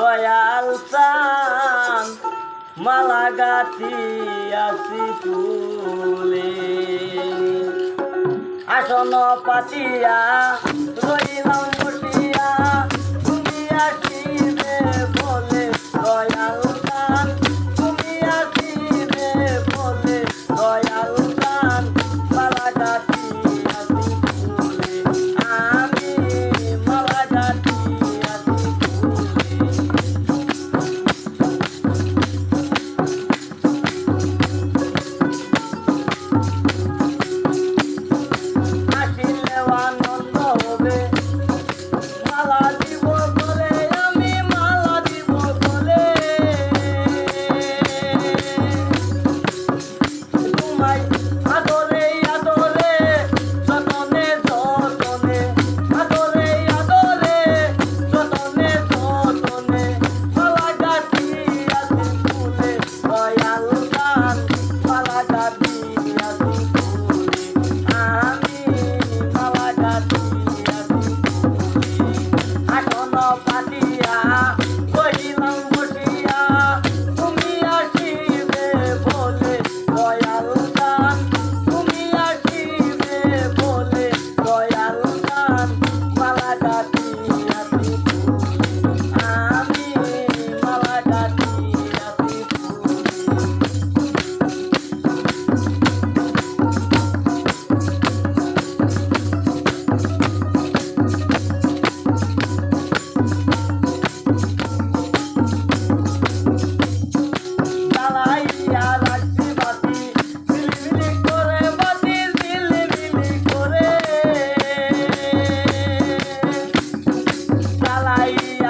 দয়াল চান মালা গাঁথিয়াছি ফুলে আসন পাতিয়া রইলাম বসিয়া তুমি আসিবে বলে দয়াল চান তুমি আসিবে বলে দয়াল চান মালা গাঁথিয়াছি ফুলে আমি মালা গাঁথিয়াছি আসিলে আনন্দ হবে মালা দিব বলে আমি মালা দিব বলে তোমায় আদরে আদরে যতনে যতনে আদরে আদরে যতনে যতনে মালা গাঁথিয়াছি ফুলে দয়াল চান মালা গাঁথিয়াছি ফুলে আমি মালা গাঁথিয়াছি আসন পাতিয়া কহিলাম বসিয়া তুমি আসিবে বলে দয়াল চান তুমি আসিবে বলে দয়াল চান মালা গাঁথিয়াছি ফুলে আমি মালা গাঁথিয়াছি ফুলে জ্বালাইয়া রাখছি বাতি ঝিলিমিলি করে বাতি ঝিলিমিলি করে জ্বালাইয়া